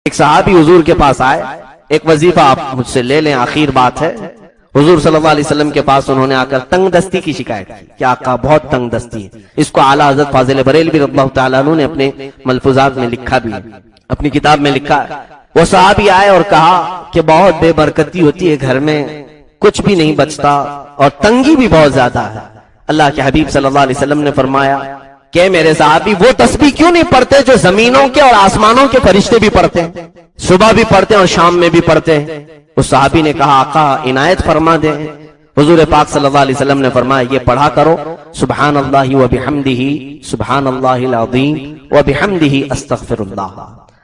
ایک صحابی حضور کے پاس آئے، ایک وظیفہ آپ مجھ سے لے لیں، آخر بات ہے۔ حضور صلی اللہ علیہ وسلم کے پاس انہوں نے آ کر تنگ دستی کی شکایت کی کہ آقا بہت تنگ دستی ہے۔ اس کو اعلیٰ حضرت فاضل بریلوی رضی اللہ تعالیٰ عنہ نے اپنے ملفوظات میں لکھا بھی، اپنی کتاب میں لکھا ہے۔ وہ صحابی آئے اور کہا کہ بہت بے برکتی ہوتی ہے گھر میں، کچھ بھی نہیں بچتا اور تنگی بھی بہت زیادہ ہے۔ اللہ کے حبیب صلی اللہ علیہ وسلم نے فرمایا کہ میرے صحابی وہ تسبیح کیوں نہیں پڑھتے جو زمینوں کے اور آسمانوں کے فرشتے بھی پڑھتے ہیں، صبح بھی پڑھتے ہیں اور شام میں بھی پڑھتے ہیں؟ اس صحابی نے کہا آقا عنایت فرما دیں۔ حضور پاک صلی اللہ علیہ وسلم نے فرمایا یہ پڑھا کرو، سبحان اللہ وبحمدہ، سبحان اللہ العظیم وبحمدہ استغفر اللہ۔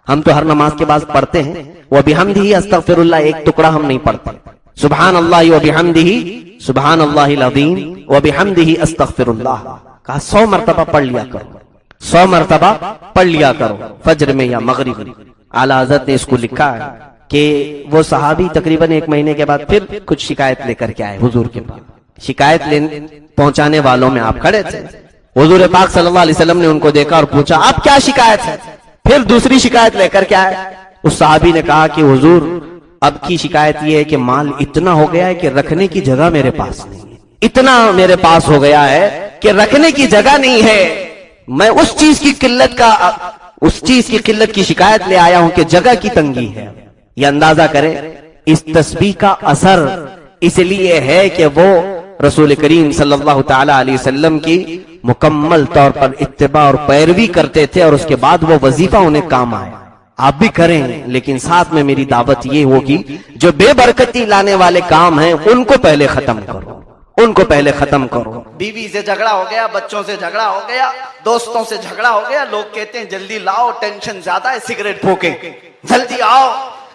ہم تو ہر نماز کے بعد پڑھتے ہیں وبحمدہ استغفر اللہ، ایک ٹکڑا ہم نہیں پڑھتے۔ سبحان اللہ وبحمدہ، سبحان اللہ العظیم وبحمدہ استغفر اللہ، کہا 100 مرتبہ پڑھ لیا کرو، 100 مرتبہ پڑھ لیا کرو فجر میں یا مغرب میں۔ اعلیٰ حضرت نے اس کو لکھا ہے کہ وہ صحابی تقریباً 1 مہینے کے بعد پھر کچھ شکایت لے کر کے آئے حضور کے پاس۔ شکایت پہنچانے والوں میں آپ کھڑے تھے۔ حضور پاک صلی اللہ علیہ وسلم نے ان کو دیکھا اور پوچھا آپ کیا شکایت ہے؟ پھر دوسری شکایت لے کر کے آئے۔ اس صحابی نے کہا کہ حضور اب کی شکایت یہ ہے کہ مال اتنا ہو گیا ہے کہ رکھنے کی جگہ میرے پاس نہیں ہے، اتنا میرے پاس ہو گیا ہے کہ رکھنے کی جگہ نہیں ہے۔ میں اس چیز کی قلت کی شکایت لے آیا ہوں کہ جگہ کی تنگی ہے۔ یہ اندازہ کریں اس تسبیح کا اثر اس لیے ہے کہ وہ رسول کریم صلی اللہ تعالی علیہ وسلم کی مکمل طور پر اتباع اور پیروی کرتے تھے، اور اس کے بعد وہ وظیفہ انہیں کام آئے۔ آپ بھی کریں، لیکن ساتھ میں میری دعوت یہ ہوگی جو بے برکتی لانے والے کام ہیں ان کو پہلے ختم کرو، ان کو پہلے ختم کرو۔ بیوی سے جھگڑا ہو گیا، بچوں سے جھگڑا ہو گیا، دوستوں سے جھگڑا ہو گیا، لوگ کہتے ہیں جلدی لاؤ ٹینشن زیادہ ہے، سگریٹ پھونکیں، جلدی آؤ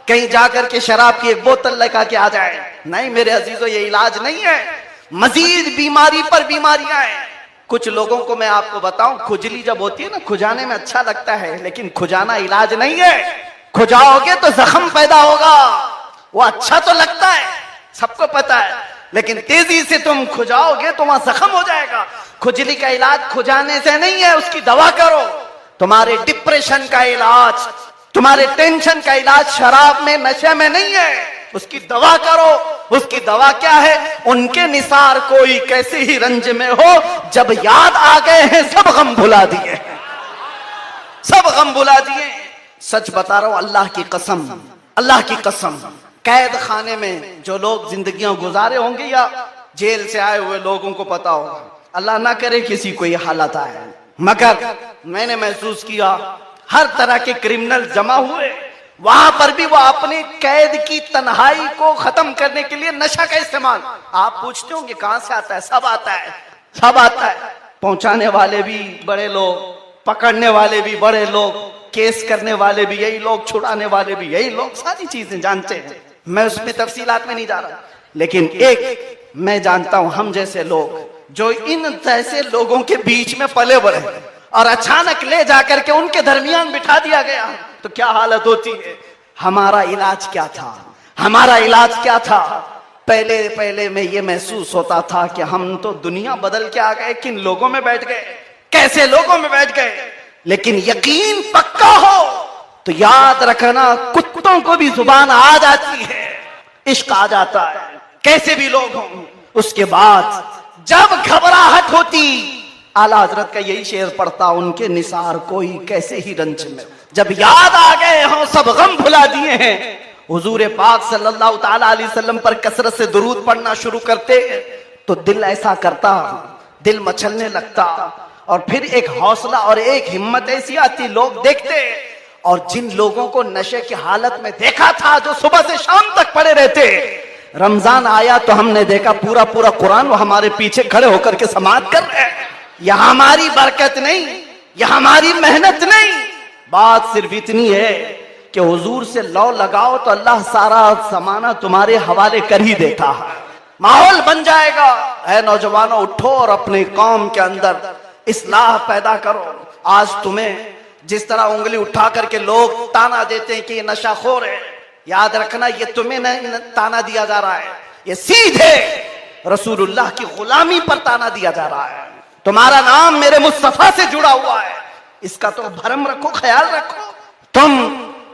کہیں جا کر کے شراب کی ایک بوتل لگا کے آ جائے۔ نہیں میرے عزیزو، یہ علاج نہیں ہے، مزید بیماری پر بیماریاں ہیں۔ کچھ لوگوں کو میں آپ کو بتاؤں، کھجلی جب ہوتی ہے نا، کھجانے میں اچھا لگتا ہے، لیکن کھجانا علاج نہیں ہے۔ کھجاؤ گے تو زخم پیدا ہوگا، وہ اچھا تو لگتا ہے، سب کو پتا ہے، لیکن تیزی سے تم کھجاؤ گے تو وہاں زخم ہو جائے گا۔ کھجلی کا علاج کھجانے سے نہیں ہے، اس کی دوا کرو۔ تمہارے ڈپریشن کا علاج، تمہارے ٹینشن کا علاج شراب میں، نشے میں نہیں ہے، اس کی دوا کرو۔ اس کی دوا کیا ہے؟ ان کے نثار کوئی کیسے ہی رنج میں ہو، جب یاد آ گئے ہیں سب غم بھلا دیے، سب غم بھلا دیے۔ سچ بتا رہا ہوں، اللہ کی قسم، اللہ کی قسم، قید خانے میں جو لوگ زندگیاں گزارے ہوں گے یا جیل سے آئے ہوئے لوگوں کو پتا ہوگا، اللہ نہ کرے کسی کو یہ حالت آئے، مگر میں نے محسوس کیا ہر طرح کے کرمنل جمع ہوئے، وہاں پر بھی وہ اپنے قید کی تنہائی کو ختم کرنے کے لیے نشہ کا استعمال۔ آپ پوچھتے ہوں گے کہاں سے آتا ہے؟ سب آتا ہے، سب آتا ہے۔ پہنچانے والے بھی بڑے لوگ، پکڑنے والے بھی بڑے لوگ، کیس کرنے والے بھی یہی لوگ، چھڑانے والے بھی یہی لوگ، ساری چیزیں جانتے ہیں۔ میں اس میں تفصیلات میں نہیں جا رہا، لیکن ایک میں جانتا ہوں، ہم جیسے لوگ جو ان جیسے لوگوں کے بیچ میں پلے بڑھے اور اچانک لے جا کر کے ان کے درمیان بٹھا دیا گیا تو کیا حالت ہوتی ہے۔ ہمارا علاج کیا تھا؟ ہمارا علاج کیا تھا؟ پہلے میں یہ محسوس ہوتا تھا کہ ہم تو دنیا بدل کے آ گئے، کن لوگوں میں بیٹھ گئے، کیسے لوگوں میں بیٹھ گئے۔ لیکن یقین پکا ہو تو یاد رکھنا، کتوں کو بھی زبان آ جاتی ہے، عشق آ جاتا ہے، کیسے بھی لوگ ہوں۔ اس کے بعد جب گھبراہٹ ہوتی، اعلیٰ حضرت کا یہی شعر پڑھتا، ان کے نثار کوئی کیسے ہی رنج میں، جب یاد آ گئے ہوں سب غم بھلا دیے ہیں۔ حضور پاک صلی اللہ تعالی علیہ وسلم پر کثرت سے درود پڑھنا شروع کرتے تو دل ایسا کرتا، دل مچلنے لگتا، اور پھر ایک حوصلہ اور ایک ہمت ایسی آتی، لوگ دیکھتے، اور جن لوگوں کو نشے کی حالت میں دیکھا تھا جو صبح سے شام تک پڑے رہتے، رمضان آیا تو ہم نے دیکھا پورا قرآن وہ ہمارے پیچھے کھڑے ہو کر کے سماعت کر رہے ہیں۔ یہ ہماری برکت نہیں، یہ ہماری محنت نہیں، بات صرف اتنی ہے کہ حضور سے لو لگاؤ تو اللہ سارا زمانہ تمہارے حوالے کر ہی دیتا ہے، ماحول بن جائے گا۔ اے نوجوانوں، اٹھو اور اپنے قوم کے اندر اصلاح پیدا کرو۔ آج تمہیں جس طرح انگلی اٹھا کر کے لوگ تانا دیتے ہیں کہ یہ نشہ خور ہے، یاد رکھنا یہ تمہیں نہیں تانا دیا جا رہا ہے، یہ سیدھے رسول اللہ کی غلامی پر تانا دیا جا رہا ہے۔ تمہارا نام میرے مصطفیٰ سے جڑا ہوا ہے، اس کا تو بھرم رکھو، خیال رکھو۔ تم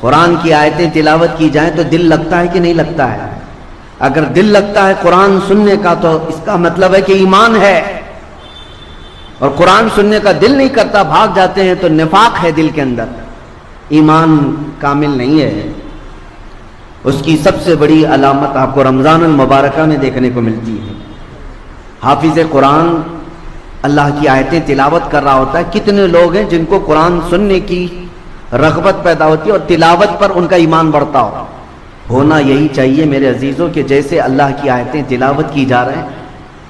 قرآن کی آیتیں تلاوت کی جائیں تو دل لگتا ہے کہ نہیں لگتا ہے؟ اگر دل لگتا ہے قرآن سننے کا تو اس کا مطلب ہے کہ ایمان ہے، اور قرآن سننے کا دل نہیں کرتا، بھاگ جاتے ہیں، تو نفاق ہے دل کے اندر، ایمان کامل نہیں ہے۔ اس کی سب سے بڑی علامت آپ کو رمضان المبارکہ میں دیکھنے کو ملتی ہے۔ حافظ قرآن اللہ کی آیتیں تلاوت کر رہا ہوتا ہے، کتنے لوگ ہیں جن کو قرآن سننے کی رغبت پیدا ہوتی ہے اور تلاوت پر ان کا ایمان بڑھتا ہو۔ ہونا یہی چاہیے میرے عزیزوں کہ جیسے اللہ کی آیتیں تلاوت کی جا رہے ہیں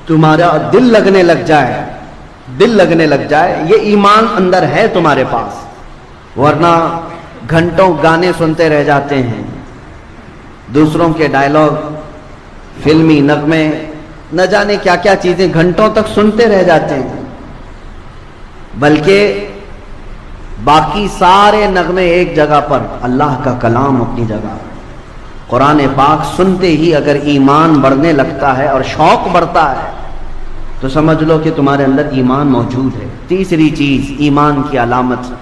تمہارا دل لگنے لگ جائے، دل لگنے لگ جائے، یہ ایمان اندر ہے تمہارے پاس، ورنہ گھنٹوں گانے سنتے رہ جاتے ہیں، دوسروں کے ڈائلاگ، فلمی نغمے، نہ جانے کیا کیا چیزیں گھنٹوں تک سنتے رہ جاتے ہیں، بلکہ باقی سارے نغمے ایک جگہ پر، اللہ کا کلام اپنی جگہ۔ قرآن پاک سنتے ہی اگر ایمان بڑھنے لگتا ہے اور شوق بڑھتا ہے تو سمجھ لو کہ تمہارے اندر ایمان موجود ہے۔ تیسری چیز ایمان کی علامت،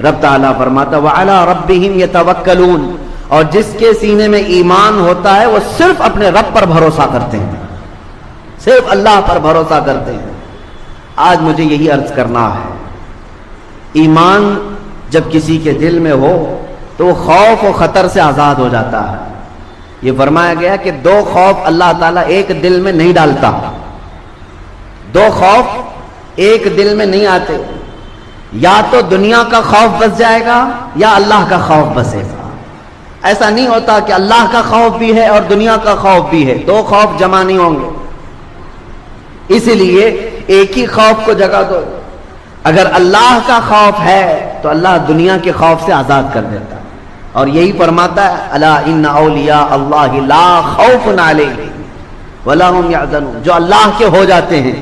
رب تعالیٰ فرماتا وَعَلَىٰ رَبِّهِمْ يَتَوَكَّلُونَ، اور جس کے سینے میں ایمان ہوتا ہے وہ صرف اپنے رب پر بھروسہ کرتے ہیں، صرف اللہ پر بھروسہ کرتے ہیں۔ آج مجھے یہی عرض کرنا ہے، ایمان جب کسی کے دل میں ہو تو وہ خوف و خطر سے آزاد ہو جاتا ہے۔ یہ فرمایا گیا کہ دو خوف اللہ تعالیٰ ایک دل میں نہیں ڈالتا، دو خوف ایک دل میں نہیں آتے، یا تو دنیا کا خوف بس جائے گا یا اللہ کا خوف بسے گا۔ ایسا نہیں ہوتا کہ اللہ کا خوف بھی ہے اور دنیا کا خوف بھی ہے، دو خوف جمع نہیں ہوں گے، اسی لیے ایک ہی خوف کو جگہ دو۔ اگر اللہ کا خوف ہے تو اللہ دنیا کے خوف سے آزاد کر دیتا ہے، اور یہی فرماتا ہے الا ان اولیاء اللہ لا خوف علیہم ولا هم يحزنون، جو اللہ کے ہو جاتے ہیں،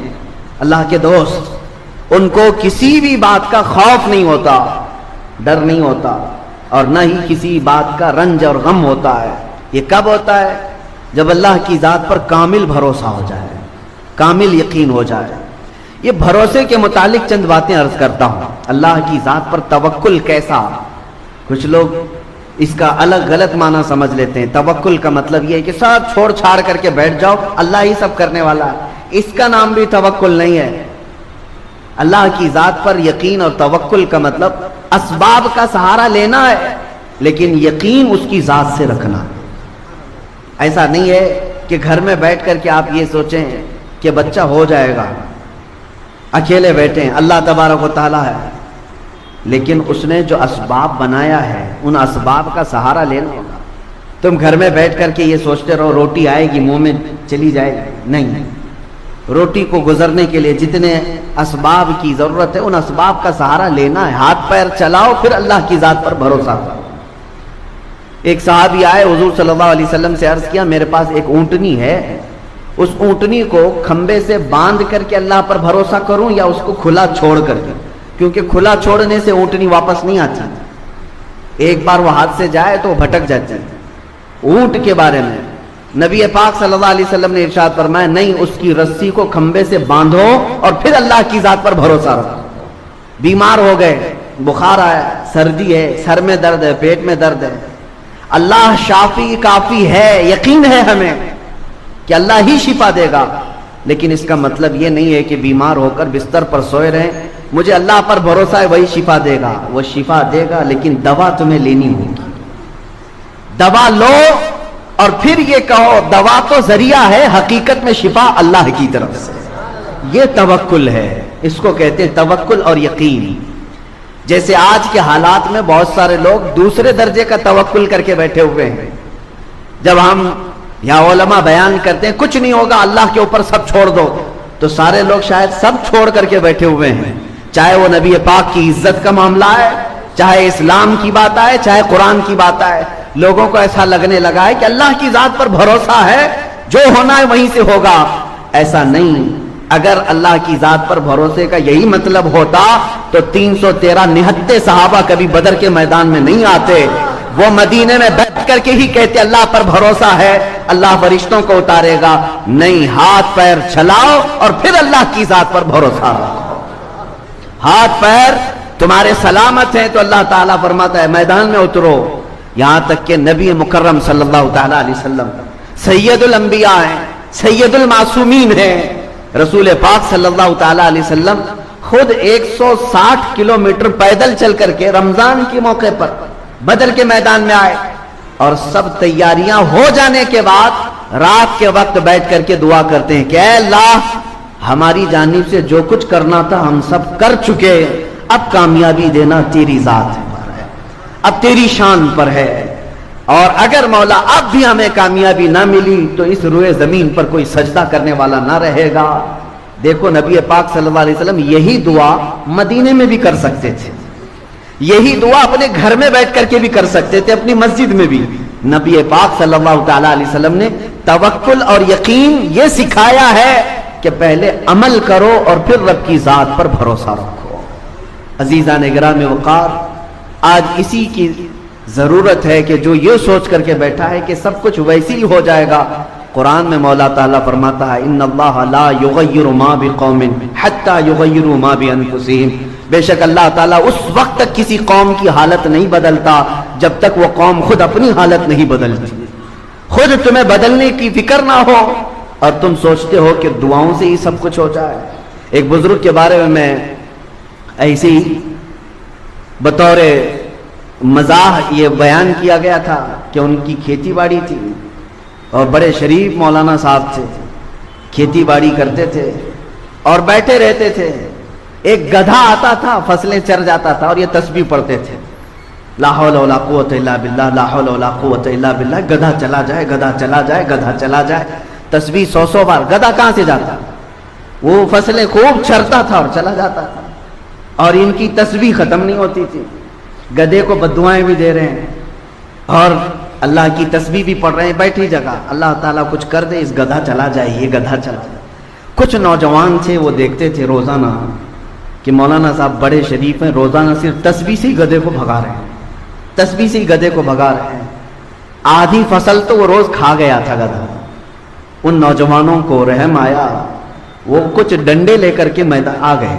اللہ کے دوست، ان کو کسی بھی بات کا خوف نہیں ہوتا، ڈر نہیں ہوتا، اور نہ ہی کسی بات کا رنج اور غم ہوتا ہے۔ یہ کب ہوتا ہے؟ جب اللہ کی ذات پر کامل بھروسہ ہو جائے، کامل یقین ہو جائے۔ یہ بھروسے کے متعلق چند باتیں عرض کرتا ہوں۔ اللہ کی ذات پر توکل کیسا؟ کچھ لوگ اس کا الگ غلط معنی سمجھ لیتے ہیں۔ توکل کا مطلب یہ ہے کہ سب چھوڑ چھاڑ کر کے بیٹھ جاؤ، اللہ ہی سب کرنے والا ہے، اس کا نام بھی توکل نہیں ہے۔ اللہ کی ذات پر یقین اور توکل کا مطلب اسباب کا سہارا لینا ہے، لیکن یقین اس کی ذات سے رکھنا۔ ایسا نہیں ہے کہ گھر میں بیٹھ کر کے آپ یہ سوچیں کہ بچہ ہو جائے گا، اکیلے بیٹھے ہیں، اللہ تبارک و تعالیٰ ہے، لیکن اس نے جو اسباب بنایا ہے ان اسباب کا سہارا لینا ہوگا۔ تم گھر میں بیٹھ کر کے یہ سوچتے رہو روٹی آئے گی منہ میں چلی جائے گی، نہیں، روٹی کو گزرنے کے لیے جتنے اسباب کی ضرورت ہے ان اسباب کا سہارا لینا ہے، ہاتھ پیر چلاؤ، پھر اللہ کی ذات پر بھروسہ کرو۔ ایک صحابی آئے، حضور صلی اللہ علیہ وسلم سے عرض کیا میرے پاس ایک اونٹنی ہے، اس اونٹنی کو کھمبے سے باندھ کر کے اللہ پر بھروسہ کروں یا اس کو کھلا چھوڑ کر کے؟ کیونکہ کھلا چھوڑنے سے اونٹنی واپس نہیں آتی، ایک بار وہ ہاتھ سے جائے تو وہ بھٹک جاتی ہے۔ اونٹ کے بارے میں نبی پاک صلی اللہ علیہ وسلم نے ارشاد فرمایا نہیں، اس کی رسی کو کھمبے سے باندھو اور پھر اللہ کی ذات پر بھروسہ رکھو۔ بیمار ہو گئے، بخار آیا، سردی ہے، سر میں درد ہے، پیٹ میں درد ہے، اللہ شافی کافی ہے، یقین ہے ہمیں کہ اللہ ہی شفا دے گا، لیکن اس کا مطلب یہ نہیں ہے کہ بیمار ہو کر بستر پر سوئے رہیں، مجھے اللہ پر بھروسہ ہے وہی شفا دے گا۔ وہ شفا دے گا لیکن دوا تمہیں لینی ہوگی، دوا لو اور پھر یہ کہو دوا تو ذریعہ ہے، حقیقت میں شفا اللہ کی طرف سے۔ یہ توکل ہے، اس کو کہتے ہیں توکل اور یقین۔ جیسے آج کے حالات میں بہت سارے لوگ دوسرے درجے کا توکل کر کے بیٹھے ہوئے ہیں، جب ہم یا علماء بیان کرتے ہیں کچھ نہیں ہوگا اللہ کے اوپر سب چھوڑ دو، تو سارے لوگ شاید سب چھوڑ کر کے بیٹھے ہوئے ہیں، چاہے وہ نبی پاک کی عزت کا معاملہ ہے، چاہے اسلام کی بات آئے، چاہے قرآن کی بات آئے۔ لوگوں کو ایسا لگنے لگا ہے کہ اللہ کی ذات پر بھروسہ ہے، جو ہونا ہے وہیں سے ہوگا۔ ایسا نہیں، اگر اللہ کی ذات پر بھروسے کا یہی مطلب ہوتا تو 313 نہتے صحابہ کبھی بدر کے میدان میں نہیں آتے، وہ مدینے میں بیٹھ کر کے ہی کہتے اللہ پر بھروسہ ہے، اللہ فرشتوں کو اتارے گا۔ نہیں، ہاتھ پیر چلاؤ اور پھر اللہ کی ذات پر بھروسہ رکھو۔ ہاتھ پیر تمہارے سلامت ہیں تو اللہ تعالیٰ فرماتا ہے میدان میں اترو، یہاں تک کہ نبی مکرم صلی اللہ تعالیٰ علیہ وسلم سید الانبیاء ہیں، سید المعصومین ہیں، رسول پاک صلی اللہ تعالیٰ علیہ وسلم خود 160 کلومیٹر پیدل چل کر کے رمضان کے موقع پر بدر کے میدان میں آئے، اور سب تیاریاں ہو جانے کے بعد رات کے وقت بیٹھ کر کے دعا کرتے ہیں کہ اے اللہ، ہماری جانب سے جو کچھ کرنا تھا ہم سب کر چکے، اب کامیابی دینا تیری ذات پر ہے، اب تیری شان پر ہے، اور اگر مولا اب بھی ہمیں کامیابی نہ ملی تو اس روئے زمین پر کوئی سجدہ کرنے والا نہ رہے گا۔ دیکھو نبی پاک صلی اللہ علیہ وسلم یہی دعا مدینے میں بھی کر سکتے تھے، یہی دعا اپنے گھر میں بیٹھ کر کے بھی کر سکتے تھے، اپنی مسجد میں بھی۔ نبی پاک صلی اللہ تعالیٰ علیہ وسلم نے توکل اور یقین یہ سکھایا ہے کہ پہلے عمل کرو اور پھر رب کی ذات پر بھروسہ رکھو۔ عزیزان گرامی وقار، آج اسی کی ضرورت ہے کہ جو یہ سوچ کر کے بیٹھا ہے کہ سب کچھ ویسی ہی ہو جائے گا۔ قرآن میں مولا تعالیٰ فرماتا ہے ان اللہ لا یغیر ما بقوم حتی یغیروا ما بانفسہم، بے شک اللہ تعالیٰ اس وقت تک کسی قوم کی حالت نہیں بدلتا جب تک وہ قوم خود اپنی حالت نہیں بدلتی۔ خود تمہیں بدلنے کی فکر نہ ہو اور تم سوچتے ہو کہ دعاؤں سے ہی سب کچھ ہو جائے۔ ایک بزرگ کے بارے میں ایسی بطور مزاح یہ بیان کیا گیا تھا کہ ان کی کھیتی باڑی تھی اور بڑے شریف مولانا صاحب تھے، کھیتی باڑی کرتے تھے اور بیٹھے رہتے تھے۔ ایک گدھا آتا تھا، فصلیں چر جاتا تھا اور یہ تسبیح پڑھتے تھے، لا حول ولا قوت الا باللہ، لا حول ولا قوت الا باللہ۔ گدھا چلا جائے، گدھا چلا جائے، گدھا چلا جائے، تسبیح 100 بار۔ گدھا کہاں سے جاتا؟ وہ فصلیں خوب چرتا تھا اور چلا جاتا تھا، اور ان کی تسبیح ختم نہیں ہوتی تھی۔ گدھے کو بددعائیں بھی دے رہے ہیں اور اللہ کی تسبیح بھی پڑھ رہے ہیں بیٹھی جگہ، اللہ تعالیٰ کچھ کر دے، اس گدھا چلا جائے، یہ گدھا چلا جائے۔ کچھ نوجوان تھے، وہ دیکھتے تھے روزانہ کہ مولانا صاحب بڑے شریف ہیں، روزانہ صرف تسبیح سے ہی گدھے کو بھگا رہے ہیں، تسبیح سے ہی گدھے کو بھگا رہے ہیں۔ آدھی فصل تو وہ روز کھا گیا تھا گدھا۔ ان نوجوانوں کو رحم آیا، وہ کچھ ڈنڈے لے کر کے میدان آ گئے۔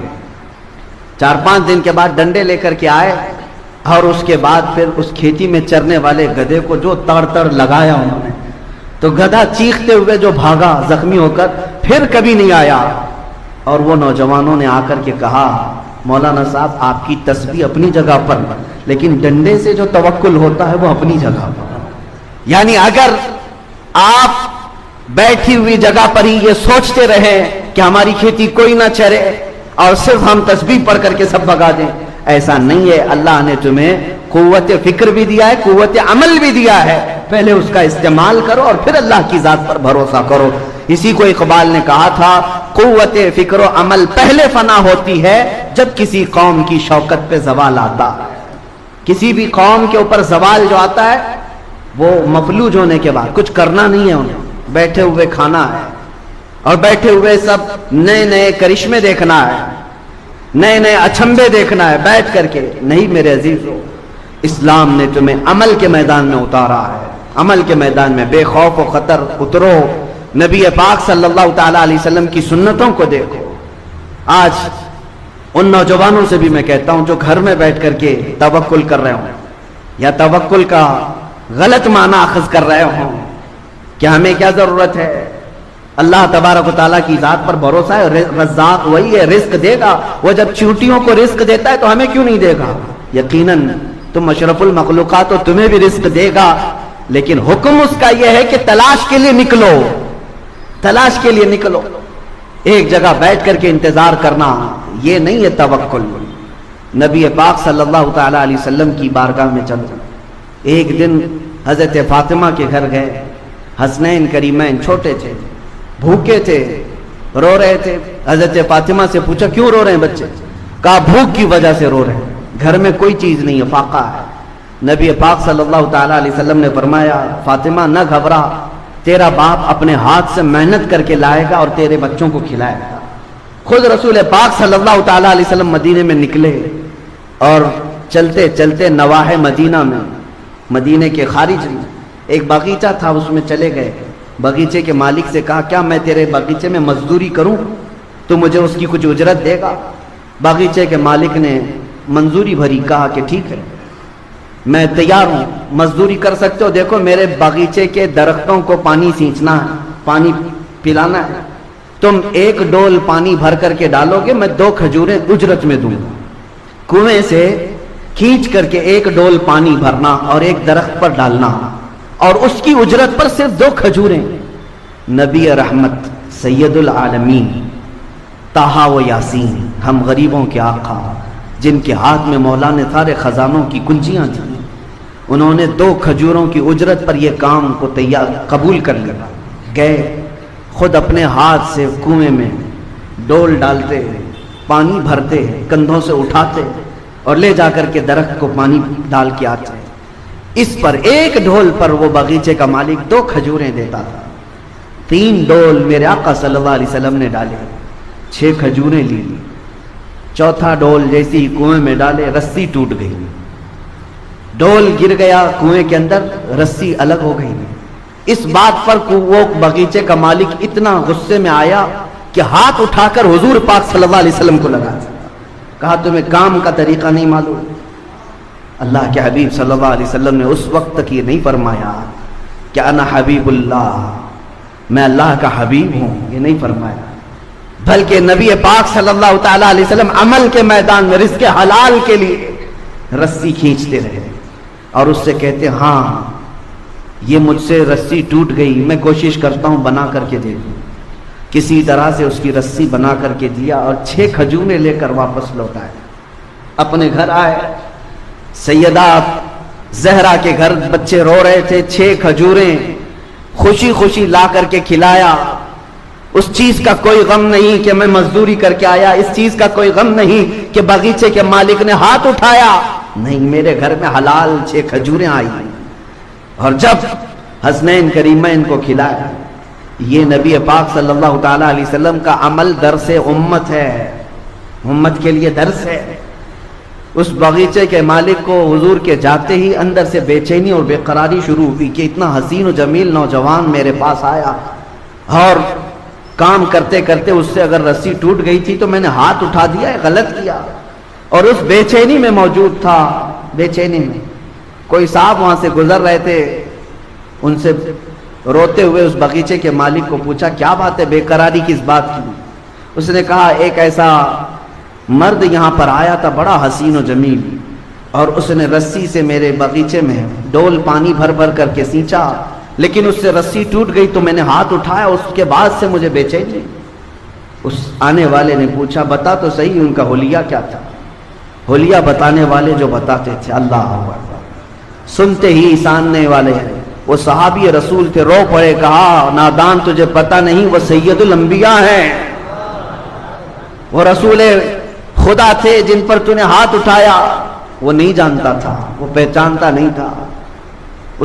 4-5 دن کے بعد ڈنڈے لے کر کے آئے اور اس کے بعد پھر اس کھیتی میں چرنے والے گدھے کو جو تڑ لگایا انہوں نے، تو گدھا چیختے ہوئے جو بھاگا زخمی ہو کر، پھر کبھی نہیں آیا۔ اور وہ نوجوانوں نے آ کر کے کہا مولانا صاحب آپ کی تسبیح اپنی جگہ پر، لیکن ڈنڈے سے جو توکل ہوتا ہے وہ اپنی جگہ پر۔ یعنی اگر آپ بیٹھی ہوئی جگہ پر ہی یہ سوچتے رہے کہ ہماری کھیتی کوئی نہ چرے اور صرف ہم تسبیح پڑھ کر کے سب بھگا دیں، ایسا نہیں ہے۔ اللہ نے تمہیں قوت فکر بھی دیا ہے، قوت عمل بھی دیا ہے، پہلے اس کا استعمال کرو اور پھر اللہ کی ذات پر بھروسہ کرو۔ اسی کو اقبال نے کہا تھا قوت فکر و عمل پہلے فنا ہوتی ہے جب کسی قوم کی شوکت پہ زوال آتا ہے۔ کسی بھی قوم کے اوپر زوال جو آتا ہے وہ مفلوج ہونے کے بعد، کچھ کرنا نہیں ہے انہیں، بیٹھے ہوئے کھانا ہے اور بیٹھے ہوئے سب نئے نئے کرشمے دیکھنا ہے، نئے نئے اچھمبے دیکھنا ہے بیٹھ کر کے۔ نہیں میرے عزیزو، اسلام نے تمہیں عمل کے میدان میں اتارا ہے، عمل کے میدان میں بے خوف و خطر اترو، نبی پاک صلی اللہ تعالیٰ علیہ وسلم کی سنتوں کو دیکھو۔ آج ان نوجوانوں سے بھی میں کہتا ہوں جو گھر میں بیٹھ کر کے توکل کر رہے ہوں یا توکل کا غلط معنی اخذ کر رہے ہوں کہ ہمیں کیا ضرورت ہے، اللہ تبارک و تعالیٰ کی ذات پر بھروسہ ہے، رزاق وہی ہے، رزق دے گا۔ وہ جب چیونٹیوں کو رزق دیتا ہے تو ہمیں کیوں نہیں دے گا؟ یقیناً تم اشرف المخلوقات ہو، تمہیں بھی رزق دے گا، لیکن حکم اس کا یہ ہے کہ تلاش کے لیے نکلو، تلاش کے لیے نکلو۔ ایک جگہ بیٹھ کر کے انتظار کرنا یہ نہیں ہے توکل۔ نبی پاک صلی اللہ تعالیٰ علیہ وسلم کی بارگاہ میں چلو۔ ایک دن حضرت فاطمہ کے گھر گئے، حسنین کریمین چھوٹے تھے، بھوکے تھے، رو رہے تھے۔ حضرت فاطمہ سے پوچھا کیوں رو رہے ہیں بچے؟ کہا بھوک کی وجہ سے رو رہے ہیں، گھر میں کوئی چیز نہیں ہے، فاقہ ہے۔ نبی پاک صلی اللہ تعالیٰ علیہ وسلم نے فرمایا فاطمہ نہ گھبرا، تیرا باپ اپنے ہاتھ سے محنت کر کے لائے گا اور تیرے بچوں کو کھلائے گا۔ خود رسول پاک صلی اللہ تعالیٰ علیہ وسلم مدینے میں نکلے اور چلتے چلتے نواح مدینہ میں، مدینے کے خارج میں ایک باغیچہ تھا، اس میں چلے گئے۔ باغیچے کے مالک سے کہا کیا میں تیرے باغیچے میں مزدوری کروں تو مجھے اس کی کچھ اجرت دے گا؟ باغیچے کے مالک نے منظوری بھری، کہا کہ ٹھیک ہے میں تیار ہوں، مزدوری کر سکتے ہو، دیکھو میرے باغیچے کے درختوں کو پانی سینچنا ہے، پانی پلانا ہے، تم 1 ڈول پانی بھر کر کے ڈالو گے، میں 2 کھجوریں اجرت میں دوں گا۔ کنویں سے کھینچ کر کے 1 ڈول پانی بھرنا اور ایک درخت پر ڈالنا، اور اس کی اجرت پر صرف 2 کھجوریں۔ نبی رحمت سید العالمین طٰہٰ و یاسین، ہم غریبوں کے آقا، جن کے ہاتھ میں مولا نے سارے خزانوں کی کنجیاں تھیں، انہوں نے 2 کھجوروں کی اجرت پر یہ کام کو قبول کر لیا۔ گئے خود اپنے ہاتھ سے کنویں میں ڈول ڈالتے، پانی بھرتے، کندھوں سے اٹھاتے اور لے جا کر کے درخت کو پانی ڈال کے آتے۔ اس پر 1 ڈھول پر وہ باغیچے کا مالک 2 کھجوریں دیتا تھا۔ 3 ڈول میرے آقا صلی اللہ علیہ وسلم نے ڈالے، 6 کھجوریں لی۔ 4تھا ڈول جیسی ہی کنویں میں ڈالے، رسی ٹوٹ گئی، ڈول گر گیا کنویں کے اندر، رسی الگ ہو گئی۔ اس بات پر وہ باغیچے کا مالک اتنا غصے میں آیا کہ ہاتھ اٹھا کر حضور پاک صلی اللہ علیہ وسلم کو لگا، کہا تمہیں کام کا طریقہ نہیں معلوم؟ اللہ کے حبیب صلی اللہ علیہ وسلم نے اس وقت تک یہ نہیں فرمایا کہ انا حبیب اللہ، میں اللہ کا حبیب ہوں، یہ نہیں فرمایا، بلکہ نبی پاک صلی اللہ تعالی علیہ وسلم عمل کے میدان میں رزق حلال کے لیے رسی کھینچتے رہے اور اس سے کہتے ہاں یہ مجھ سے رسی ٹوٹ گئی، میں کوشش کرتا ہوں بنا کر کے دے دوں۔ کسی طرح سے اس کی رسی بنا کر کے دیا اور 6 کھجوریں لے کر واپس لوٹائے۔ اپنے گھر آئے، سیدہ زہرا کے گھر بچے رو رہے تھے، 6 کھجوریں خوشی خوشی لا کر کے کھلایا۔ اس چیز کا کوئی غم نہیں کہ میں مزدوری کر کے آیا، اس چیز کا کوئی غم نہیں کہ باغیچے کے مالک نے ہاتھ اٹھایا، نہیں، میرے گھر میں حلال 6 کھجوریں آئی۔ اور جب حسنین کریمین کو کھلایا، یہ نبی پاک صلی اللہ تعالی علیہ وسلم کا عمل درس امت ہے، امت کے لیے درس ہے۔ اس باغیچے کے مالک کو حضور کے جاتے ہی اندر سے بے چینی اور بے قراری شروع ہوئی کہ اتنا حسین و جمیل نوجوان میرے پاس آیا اور کام کرتے کرتے اس سے اگر رسی ٹوٹ گئی تھی تو میں نے ہاتھ اٹھا دیا، غلط کیا، اور اس بے چینی میں موجود تھا۔ بے چینی میں کوئی صاحب وہاں سے گزر رہے تھے، ان سے روتے ہوئے اس باغیچے کے مالک کو پوچھا کیا بات ہے، بے قراری کس بات کی؟ اس نے کہا ایک ایسا مرد یہاں پر آیا تھا بڑا حسین و جمیل، اور اس نے رسی سے میرے باغیچے میں ڈول پانی بھر بھر کر کے سینچا، لیکن اس سے رسی ٹوٹ گئی تو میں نے ہاتھ اٹھایا، اس کے بعد سے مجھے بے چینی۔ اس آنے والے نے پوچھا بتا تو صحیح ان کا حلیہ کیا تھا؟ حلیہ بتانے والے جو بتاتے تھے، اللہ اکبر، سنتے ہی ساننے والے وہ صحابی رسول تھے، رو پڑے، کہا نادان تجھے پتہ نہیں وہ سید الانبیاء ہیں، وہ رسول خدا تھے جن پر تو نے ہاتھ اٹھایا۔ وہ نہیں جانتا تھا، وہ پہچانتا نہیں تھا۔